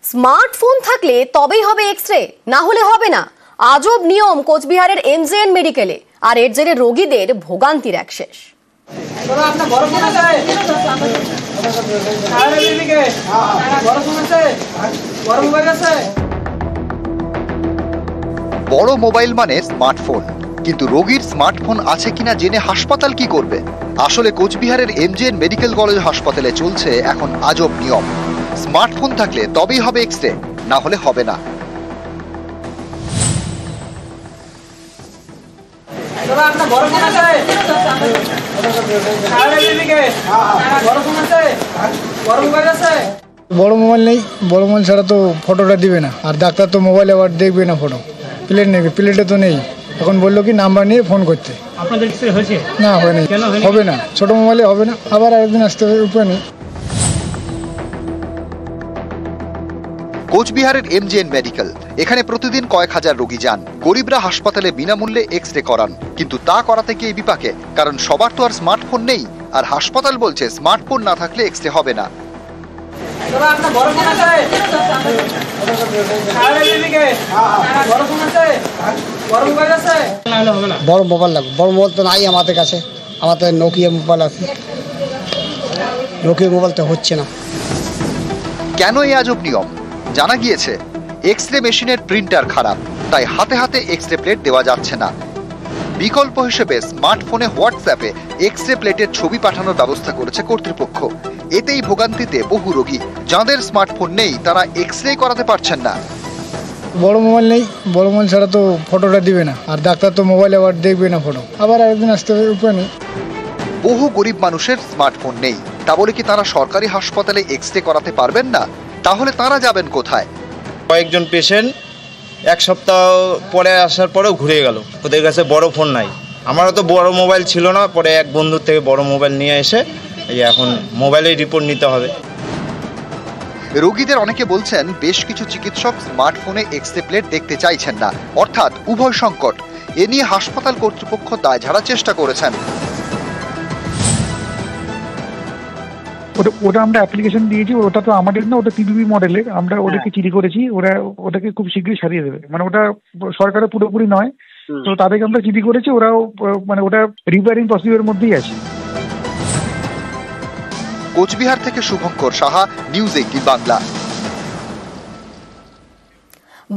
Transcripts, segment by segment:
Smartphone থাকলে তবেই হবে এক্স-রে, না হলে হবে না। আজব নিয়ম কোচবিহারের এমজেএন মেডিকেলে, আর এর জেরে রোগীদের ভোগান্তির এক শেষ। বড় মোবাইল মানে স্মার্টফোন, কিন্তু রোগীর স্মার্টফোন আছে কিনা জেনে হাসপাতাল কি করবে? আসলে কোচবিহারের এমজেএন মেডিকেল কলেজ হাসপাতালে চলছে এখন আজব নিয়ম। স্মার্টফোন থাকলে তবেই হবে এক্স-রে, না হলে হবে না। বড় মোবাইল নেই, বড় মোবাইল ছাড়া তো ফটোটা দিবে না, আর ডাক্তার তো মোবাইলে আবার দেখবে না ফটো। প্লেট নেবে, প্লেটে তো নেই। এখন বললো কি নাম্বার নিয়ে ফোন করতে। আপনাদের এক্স-রে হয়েছে? না হয়নি, হবে না, ছোট মোবাইলে হবে না, আবার আরেকদিন আসতে হবে, উপায় নেই। কোচবিহারের এমজেএন মেডিকেল, এখানে প্রতিদিন কয়েক হাজার রোগী যান। গরিবরা হাসপাতালে বিনামূল্যে এক্স-রে করান, কিন্তু তা করাতে গিয়ে বিপাকে, কারণ সবার তো আর স্মার্টফোন নেই। আর হাসপাতাল বলছে স্মার্টফোন না থাকলে এক্স-রে হবে না। বড় মোবাইল লাগবে, বড় মোবাইল তো নাই আমাদের কাছে। আমাদের নোকিয়া মোবাইল আছে, নোকিয়া মোবাইল তো হচ্ছে না। কেন এই আজব নিয়ম? জানা গিয়েছে এক্স-রে মেশিনের প্রিন্টার খারাপ, তাই হাতে হাতে এক্স-রে প্লেট দেওয়া যাচ্ছে না। বিকল্প হিসেবে স্মার্টফোনে হোয়াটসঅ্যাপে এক্স-রে প্লেটের ছবি পাঠানোর ব্যবস্থা করেছে কর্তৃপক্ষ। এতেই ভোগান্তিতে বহু রোগী। যাদের স্মার্টফোন নেই তারা এক্স-রে করাতে পারছেন না। বড় মোবাইল নেই, বড় মোবাইল ছাড়া তো ফটোটা দিবে না, আর ডাক্তার তো মোবাইলে আবার দেখবে না ফটো। আবার আরেকদিন আসতে হবে, উপায় নেই। বহু গরিব মানুষের স্মার্টফোন নেই, তা বলে কি তারা সরকারি হাসপাতালে এক্স-রে করাতে পারবেন না? তাহলে তারা যাবেন কোথায়? কয়েকজন পেশেন্ট এক সপ্তাহ পরে আসার পরেও ঘুরে গেল, ওদের কাছে বড় ফোন নাই। আমারও তো বড় মোবাইল ছিল না, পরে এক বন্ধুর থেকে বড় মোবাইল নিয়ে এসে এই এখন মোবাইলেই রিপোর্ট নিতে হবে। রোগীদের অনেকে বলছেন বেশ কিছু চিকিৎসক স্মার্টফোনে এক্স-রে প্লেট দেখতে চাইছেন না, অর্থাৎ উভয় সংকট। এ নিয়ে হাসপাতাল কর্তৃপক্ষ দায় ঝাড়ার চেষ্টা করেছেন। ওটা আমরা অ্যাপ্লিকেশন দিয়েছি, ওটা তো আমাদের না, ওটা পিপিপি মডেলের। আমরা ওটাকে চিঠি করেছি, ওটাকে খুব শীঘ্রই সারিয়ে দেবে। মানে ওটা সরকারের পুরোপুরি নয়, তো তাদেরকে আমরা চিঠি করেছি, ওরাও মানে ওটা রিপেয়ারিং প্রসিডিউরের মধ্যেই আছে। কোচবিহার থেকে শুভঙ্কর সাহা, নিউজ 18 বাংলা।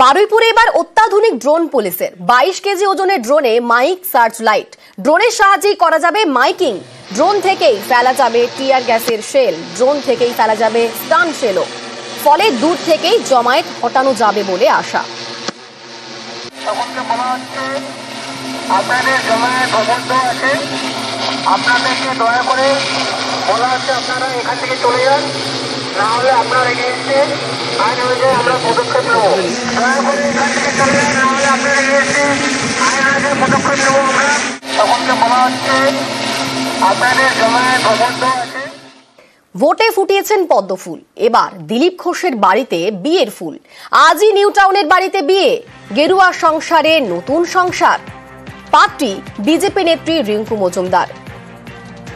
বারুইপুরে এবার অত্যাধুনিক ড্রোন পুলিশের। 22 কেজি ওজনের ড্রোনে মাইক, সার্চ লাইট। ড্রোনের সাহায্যেই করা যাবে মাইকিং। ড্রোন থেকেই ফেলা যাবে টিয়ার গ্যাসের শেল, ড্রোন থেকেই ফেলা যাবে স্টান শেলও। ফলে দূর থেকেই জমায়েত হটানো যাবে বলে আশা। আপনাদেরকে দয়া করে বলা হচ্ছে আপনারা এখান থেকে চলে যান, না হলে আপনার এগেইনস্টে আইন অনুযায়ী আমরা পদক্ষেপ নেব। দয়া করে এখান থেকে চলে যান, না হলে আপনার এগেইনস্টে আইন অনুযায়ী পদক্ষেপ নেব। আমরা সকলকে বলা হচ্ছে আপনাদের জমায়েত বন্ধ আছে। ভোটে ফুটিয়েছেন পদ্ম ফুল, এবার দিলীপ ঘোষের বাড়িতে বিয়ের ফুল। আজই নিউ টাউনের বাড়িতে বিয়ে, গেরুয়া সংসারে নতুন সংসার। পাত্রী বিজেপি নেত্রী রিঙ্কু মজুমদার।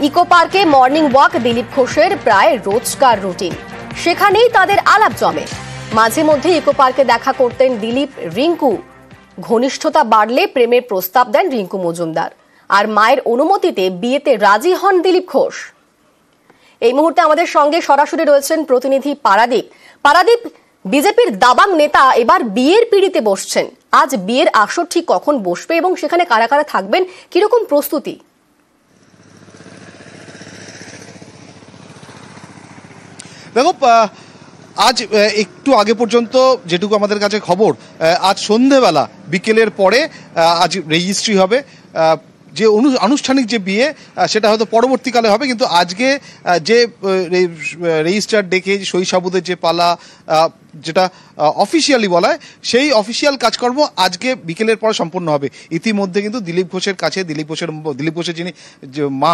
ইকো পার্কে মর্নিং ওয়াক দিলীপ ঘোষের প্রায় রোজকার রুটিন। সেখানেই তাদের আলাপ জমে। মাঝে মধ্যে ইকো পার্কে দেখা করতেন দিলীপ রিঙ্কু। ঘনিষ্ঠতা বাড়লে প্রেমের প্রস্তাব দেন রিঙ্কু মজুমদার, আর মায়ের অনুমতিতে বিয়েতে রাজি হন দিলীপ ঘোষ। এই মুহূর্তে আমাদের সঙ্গে সরাসরি রয়েছেন প্রতিনিধি পারাদীপ। পারাদীপ, বিজেপির দাবাং নেতা এবার বিয়ের পিঁড়িতে বসছেন। আজ বিয়ের আসর ঠিক কখন বসবে এবং সেখানে কারা কারা থাকবেন, কিরকম প্রস্তুতি? দেখো, আজ একটু আগে পর্যন্ত যেটুকু আমাদের কাছে খবর, আজ সন্ধেবেলা বিকেলের পরে আজ রেজিস্ট্রি হবে। যে আনুষ্ঠানিক যে বিয়ে সেটা হয়তো পরবর্তীকালে হবে, কিন্তু আজকে যে রেজিস্ট্রার ডেকে সই সাবুদের যে পালা, যেটা অফিসিয়ালি বলা হয়, সেই অফিসিয়াল কাজকর্ম আজকে বিকেলের পরে সম্পন্ন হবে। ইতিমধ্যে কিন্তু দিলীপ ঘোষের কাছে দিলীপ ঘোষের যিনি মা,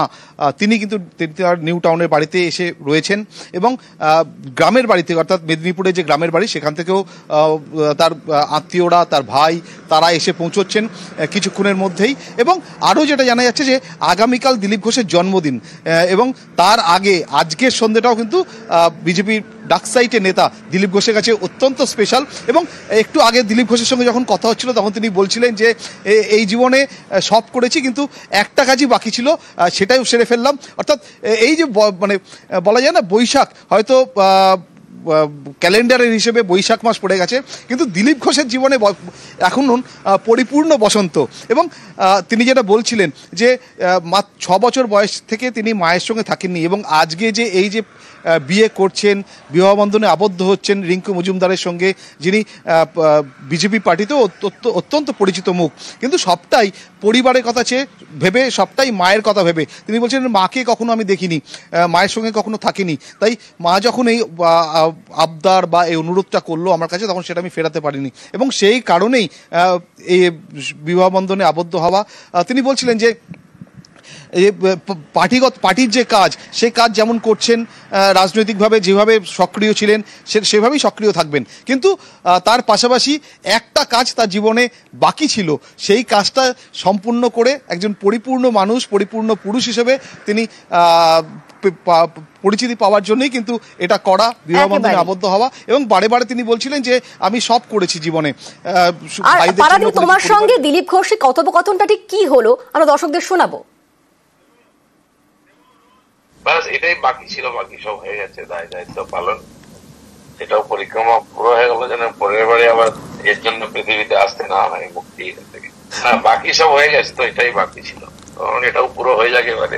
তিনি কিন্তু নিউ টাউনের বাড়িতে এসে রয়েছেন, এবং গ্রামের বাড়ি থেকে, অর্থাৎ মেদিনীপুরে যে গ্রামের বাড়ি, সেখান থেকেও তার আত্মীয়রা, তার ভাই, তারা এসে পৌঁছচ্ছেন কিছুক্ষণের মধ্যেই। এবং আরও যেটা জানা যাচ্ছে যে আগামীকাল দিলীপ ঘোষের জন্মদিন, এবং তার আগে আজকের সন্ধ্যেটাও কিন্তু বিজেপির ডাকসাইটের নেতা দিলীপ ঘোষের কাছে অত্যন্ত স্পেশাল। এবং একটু আগে দিলীপ ঘোষের সঙ্গে যখন কথা হচ্ছিল তখন তিনি বলছিলেন যে এই জীবনে সব করেছি, কিন্তু একটা কাজই বাকি ছিল, সেটাই সেরে ফেললাম। অর্থাৎ এই যে মানে বলা যায় না, বৈশাখ হয়তো ক্যালেন্ডারের হিসেবে বৈশাখ মাস পড়ে গেছে, কিন্তু দিলীপ ঘোষের জীবনে এখন পরিপূর্ণ বসন্ত। এবং তিনি যেটা বলছিলেন যে 6 বছর বয়স থেকে তিনি মায়ের সঙ্গে থাকেননি, এবং আজকে যে এই যে বিয়ে করছেন, বিবাহ বন্ধনে আবদ্ধ হচ্ছেন রিঙ্কু মজুমদারের সঙ্গে, যিনি বিজেপি পার্টিতেও অত্যন্ত পরিচিত মুখ, কিন্তু সবটাই পরিবারের কথা ভেবে, সবটাই মায়ের কথা ভেবে। তিনি বলছেন মাকে কখনো আমি দেখিনি, মায়ের সঙ্গে কখনো থাকিনি, তাই মা যখন এই আবদার বা এই অনুরোধটা করলো আমার কাছে, তখন সেটা আমি ফেরাতে পারিনি, এবং সেই কারণেই এই বিবাহ বন্ধনে আবদ্ধ হওয়া। তিনি বলছিলেন যে পার্টির যে কাজ, সেই কাজ যেমন করছেন, রাজনৈতিকভাবে যেভাবে সক্রিয় ছিলেন সেভাবেই সক্রিয় থাকবেন, কিন্তু তার পাশাপাশি একটা কাজ তার জীবনে বাকি ছিল, সেই কাজটা সম্পূর্ণ করে একজন পরিপূর্ণ মানুষ, পরিপূর্ণ পুরুষ হিসেবে তিনি পরিচিতি পাওয়ার জন্যই কিন্তু এটা করা, বিবাহ বন্ধনে আবদ্ধ হওয়া। এবং বারে বারে তিনি বলছিলেন যে আমি সব করেছি জীবনে। তোমার সঙ্গে দিলীপ ঘোষের কথোপকথনটা ঠিক কি হলো আমরা দর্শকদের শোনাবো। বাস এটাই বাকি ছিল, বাকি সব হয়ে গেছে, দায়িত্ব পালন সেটাও পরিক্রমা পুরো হয়ে গেল, যেন পরের বারে আবার এর জন্য পৃথিবীতে আসতে না হয়, মুক্তি এখান থেকে। হ্যাঁ, বাকি সব হয়ে গেছে, তো এটাই বাকি ছিল, তখন এটাও পুরো হয়ে যাবে এবারে।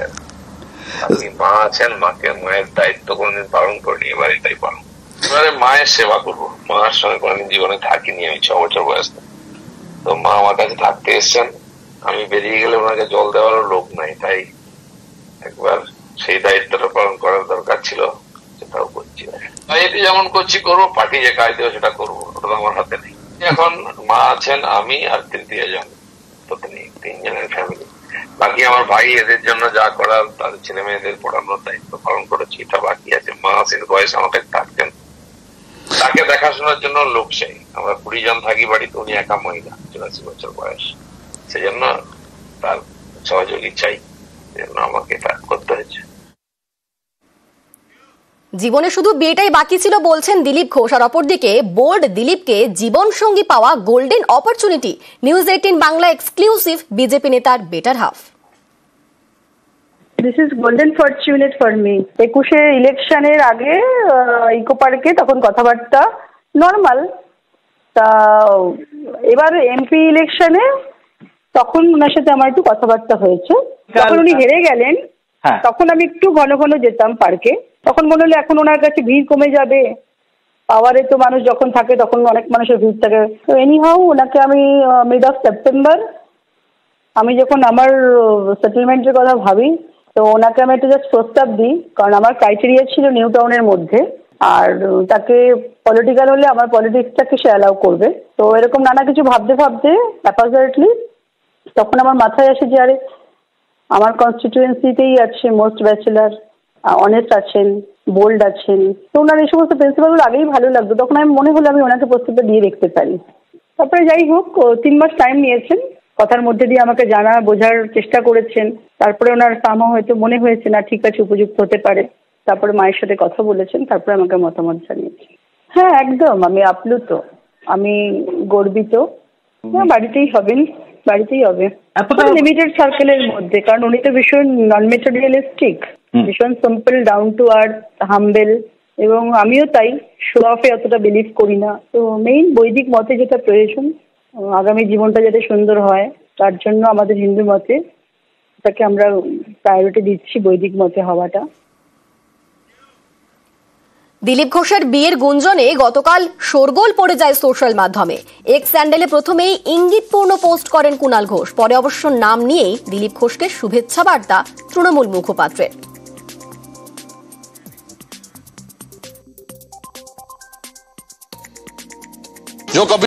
আপনি মা আছেন, মায়ের দায়িত্ব কোনদিন পালন করিনি, এবার এটাই পালন। এবারে মায়ের সেবা করবো, মার সঙ্গে কোনদিন জীবনে থাকিনি আমি 6 বছর বয়স, তো মা আমার কাছে থাকতে এসছেন, আমি বেরিয়ে গেলে ওনাকে জল দেওয়ারও লোক নাই, তাই একবার সেই দায়িত্বটা পালন করার দরকার ছিল, সেটাও করছি। এটি যেমন করছি করবো, পার্টি যে কাজ দেবে সেটা করবো, ওটা তো আমার হাতে নেই। এখন মা আছেন, আমি আর 3 জন, তো 3 জনের ফ্যামিলি। বাকি আমার ভাই এদের জন্য যা করার, তাদের ছেলে মেয়েদের পড়ানোর দায়িত্ব পালন করেছি, এটা বাকি আছে। মা আছেন বয়স আমাকে থাকতেন, তাকে দেখাশোনার জন্য লোক চাই। আমরা 20 জন থাকি বাড়িতে, উনি একা মহিলা, 84 বছর বয়স, সেজন্য তার সহযোগী চাই, সেজন্য আমাকে এটা করতে হয়েছে। জীবনে শুধু বিয়েটাই বাকি ছিল বলছেন দিলীপ ঘোষ, আর অপরদিকে বোল্ড দিলীপকে জীবন সঙ্গী পাওয়া golden opportunity. News 18 Bangla exclusive, BJP নেতার better half. This is golden fortunate for me. 21 ইলেকশনের আগে ইকো পার্কে তখন কথাবার্তা নর্মাল, তা এবার এমপি ইলেকশনে তখন ওনার সাথে আমার একটু কথাবার্তা হয়েছে। যখন উনি হেরে গেলেন তখন আমি একটু ঘন ঘন যেতাম পার্কে, তখন মনে হলো এখন ওনার কাছে ভিড় কমে যাবে, পাওয়ারে তো মানুষ যখন থাকে তখন অনেক মানুষের ভিড় থাকে। তো এনিহাউ ওনাকে আমি মিড অফ সেপ্টেম্বর, আমি যখন আমার সেটেলমেন্টের কথা ভাবি, তো ওনাকে আমি একটা জাস্ট প্রস্তাব দিই, কারণ আমার ক্রাইটেরিয়া ছিল নিউ টাউনের মধ্যে, আর তাকে পলিটিক্যাল হলে আমার পলিটিক্সটাকে সে অ্যালাউ করবে। তো এরকম নানা কিছু ভাবতে ভাবতে অ্যাপারেটলি তখন আমার মাথায় আসে যে আরে আমার কনস্টিটিউয়েন্সিতেই আছে মোস্ট ব্যাচেলার, অনেস্ট আছেন, বোল্ড আছেন, তো ওনার এই সমস্ত প্রিন্সিপালগুলো আগেই ভালো লাগতো। তখন আমি মনে হলো আমি ওনাকে প্রস্তাবটা দিয়ে দেখতে পারি। তারপরে যাই হোক 3 মাস টাইম নিয়েছেন, কথার মধ্যে দিয়ে আমাকে জানা বোঝার চেষ্টা করেছেন। তারপরে ওনার সামা হয়তো মনে হয়েছে না ঠিক আছে, উপযুক্ত হতে পারে। তারপরে মায়ের সাথে কথা বলেছেন, তারপরে আমাকে মতামত জানিয়েছেন। হ্যাঁ একদম, আমি আপ্লুত, আমি গর্বিত। বাড়িতেই হবেন, বাড়িতেই হবে, লিমিটেড সার্কেলের মধ্যে, কারণ উনি তো ভীষণ নন মেটেরিয়ালিস্টিক, ভীষণ simple, down to earth, humble, এবং আমিও তাই, শো অফে অতটা বিলিভ করি না। তো মেইন বৈদিক মতে যেটা প্রয়োজন, আগামী জীবনটা যাতে সুন্দর হয়, তার জন্য আমাদের হিন্দু মতে তাকে আমরা প্রায়োরিটি দিচ্ছি, বৈদিক মতে হওয়াটা। দিলীপ ঘোষের বিয়ের গুঞ্জনে গতকাল শোরগোল পড়ে যায় সোশ্যাল মাধ্যমে। এক্স স্যান্ডেলে প্রথমেই ইঙ্গিতপূর্ণ পোস্ট করেন কুণাল ঘোষ, পরে অবশ্য নাম নিয়েই দিলীপ ঘোষকে শুভেচ্ছা বার্তা তৃণমূল মুখপাত্রের।